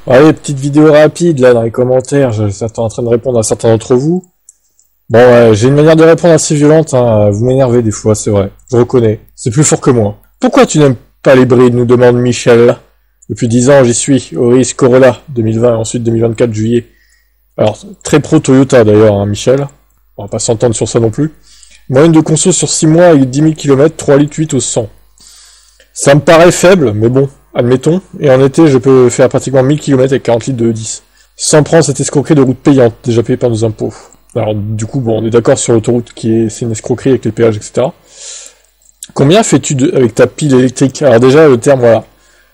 Allez, petite vidéo rapide là dans les commentaires, j'étais en train de répondre à certains d'entre vous. Bon, j'ai une manière de répondre assez violente, hein. Vous m'énervez des fois, c'est vrai. Je reconnais. C'est plus fort que moi. Pourquoi tu n'aimes pas les brides, nous demande Michel. Depuis 10 ans, j'y suis. Auris Corolla, 2020, ensuite 2024, juillet. Alors, très pro Toyota d'ailleurs, hein, Michel. On va pas s'entendre sur ça non plus. Moyenne de conso sur 6 mois avec 10 000 km, 3 litres 8 au 100. Ça me paraît faible, mais bon, admettons. Et en été, je peux faire pratiquement 1000 km avec 40 litres de E10. Sans prendre cette escroquerie de route payante, déjà payée par nos impôts. Alors, du coup, bon, on est d'accord sur l'autoroute c'est une escroquerie avec les péages, etc. Combien fais-tu avec ta pile électrique? Alors déjà, le terme, voilà.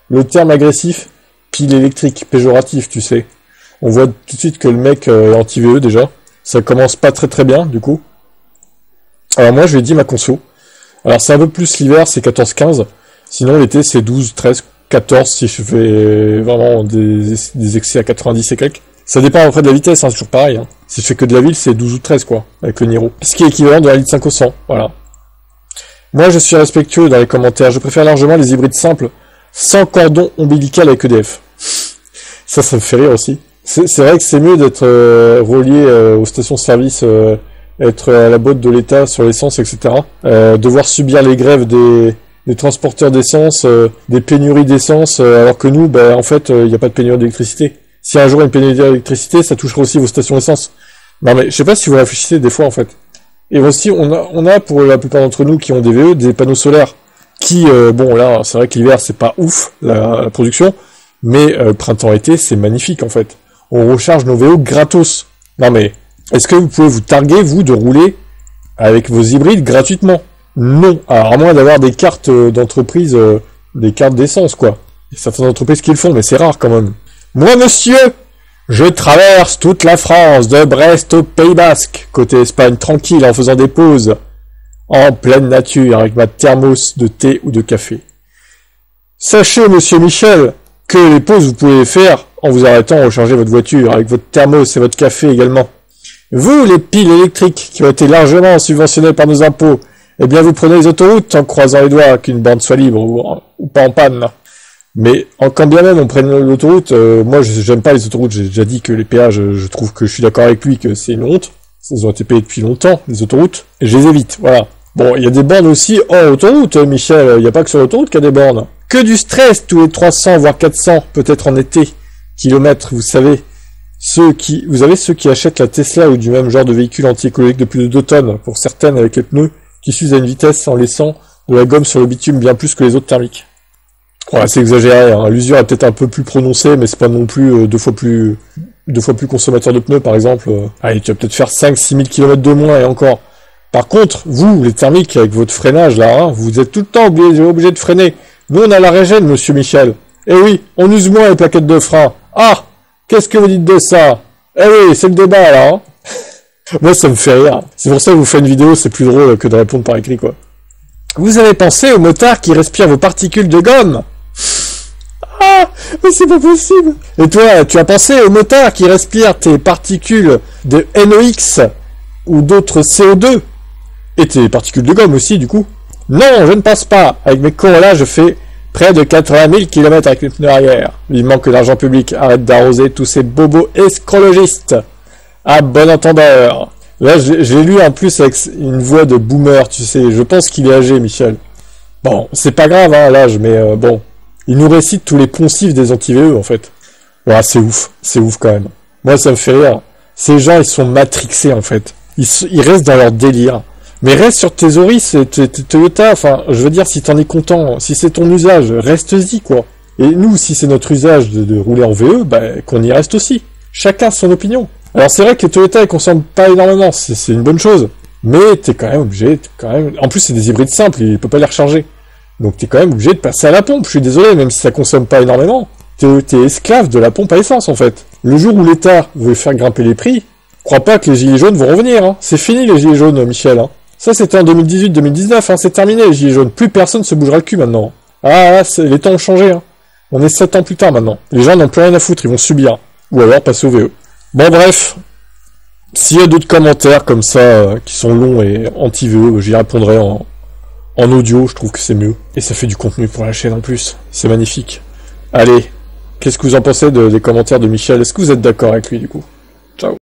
Le terme agressif, pile électrique, péjoratif, tu sais. On voit tout de suite que le mec est anti-VE, déjà. Ça commence pas très très bien, du coup. Alors moi, je lui ai dit ma conso. Alors, c'est un peu plus l'hiver, c'est 14-15. Sinon, l'été, c'est 12, 13, 14 si je fais vraiment des excès à 90 et quelques. Ça dépend après de la vitesse, hein, c'est toujours pareil. Hein. Si je fais que de la ville, c'est 12 ou 13, quoi, avec le Niro. Ce qui est équivalent de 1,5 litre au 100, voilà. Moi, je suis respectueux dans les commentaires. Je préfère largement les hybrides simples, sans cordon ombilical avec EDF. Ça me fait rire aussi. C'est vrai que c'est mieux d'être relié aux stations-service, être à la botte de l'État sur l'essence, etc. Devoir subir les grèves des transporteurs d'essence, des pénuries d'essence, alors que nous, en fait, il n'y a pas de pénurie d'électricité. Si un jour il y a une pénurie d'électricité, ça touchera aussi vos stations d'essence. Non mais, je sais pas si vous réfléchissez des fois, en fait. Et aussi, on a pour la plupart d'entre nous qui ont des VE, des panneaux solaires, qui, bon là, c'est vrai que l'hiver, c'est pas ouf, la production, mais printemps-été, c'est magnifique, en fait. On recharge nos VE gratos. Non mais, est-ce que vous pouvez vous targuer, vous, de rouler avec vos hybrides gratuitement? Non. Alors, à moins d'avoir des cartes d'entreprise, des cartes d'essence, quoi. Il y a certaines entreprises qui le font, mais c'est rare, quand même. Moi, monsieur, je traverse toute la France, de Brest au Pays Basque, côté Espagne, tranquille, en faisant des pauses, en pleine nature, avec ma thermos de thé ou de café. Sachez, monsieur Michel, que les pauses, vous pouvez les faire en vous arrêtant à recharger votre voiture, avec votre thermos et votre café également. Vous, les piles électriques, qui ont été largement subventionnées par nos impôts, eh bien, vous prenez les autoroutes en croisant les doigts qu'une bande soit libre, ou pas en panne. Mais quand bien même on prenne l'autoroute, moi j'aime pas les autoroutes, j'ai déjà dit que les péages, je trouve que je suis d'accord avec lui que c'est une honte. Ils ont été payés depuis longtemps, les autoroutes, et je les évite, voilà. Bon, il y a des bornes aussi hors autoroute, Michel, il n'y a pas que sur l'autoroute qu'il y a des bornes. Que du stress tous les 300 voire 400, peut-être en été, kilomètres, vous savez. Vous avez ceux qui achètent la Tesla ou du même genre de véhicule anti-écologique de plus de 2 tonnes, pour certaines avec les pneus, qui s'usent à une vitesse en laissant de la gomme sur le bitume bien plus que les autres thermiques. Ouais, c'est exagéré, hein. L'usure est peut-être un peu plus prononcée, mais c'est pas non plus deux fois plus consommateur de pneus, par exemple. Allez, tu vas peut-être faire 5-6 000 km de moins, et encore. Par contre, vous, les thermiques, avec votre freinage, là, hein, vous êtes tout le temps obligé de freiner. Nous, on a la régène, monsieur Michel. Eh oui, on use moins les plaquettes de frein. Ah! Qu'est-ce que vous dites de ça? Eh oui, c'est le débat, là, hein. Moi, ça me fait rire. C'est pour ça que vous faites une vidéo, c'est plus drôle que de répondre par écrit, quoi. Vous avez pensé aux motards qui respirent vos particules de gomme? Ah, mais c'est pas possible. Et toi, tu as pensé aux motards qui respirent tes particules de NOx ou d'autres CO2? Et tes particules de gomme aussi, du coup? Non, je ne pense pas. Avec mes Corolla, je fais près de 80 000 km avec les pneus arrière. Il manque que l'argent public arrête d'arroser tous ces bobos escrologistes. À bon entendeur. Là, j'ai lu en plus avec une voix de boomer, tu sais. Je pense qu'il est âgé, Michel. Bon, c'est pas grave, hein, l'âge, mais bon. Il nous récite tous les poncifs des anti-VE, en fait. Ouais, c'est ouf quand même. Moi, ça me fait rire. Ces gens, ils sont matrixés, en fait. Ils restent dans leur délire. Mais reste sur tes Auris, tes Toyota, enfin, je veux dire, si t'en es content, si c'est ton usage, reste-y, quoi. Et nous, si c'est notre usage de rouler en VE, qu'on y reste aussi. Chacun son opinion. Alors, c'est vrai que les Toyota, ils consomment pas énormément, c'est une bonne chose. Mais t'es quand même obligé, En plus, c'est des hybrides simples, il peut pas les recharger. Donc t'es quand même obligé de passer à la pompe, je suis désolé, même si ça consomme pas énormément. T'es esclave de la pompe à essence, en fait. Le jour où l'État veut faire grimper les prix, crois pas que les gilets jaunes vont revenir, hein. C'est fini, les gilets jaunes, Michel, hein. Ça, c'était en 2018-2019, hein. C'est terminé, les gilets jaunes. Plus personne se bougera le cul, maintenant. Ah, là, les temps ont changé, hein. On est 7 ans plus tard, maintenant. Les gens n'ont plus rien à foutre, ils vont subir. Ou alors passer au VE. Bon, bref. S'il y a d'autres commentaires comme ça, qui sont longs et anti-VE, j'y répondrai en audio, je trouve que c'est mieux. Et ça fait du contenu pour la chaîne en plus. C'est magnifique. Allez, Qu'est-ce que vous en pensez des commentaires de Michel? Est-ce que vous êtes d'accord avec lui du coup? Ciao.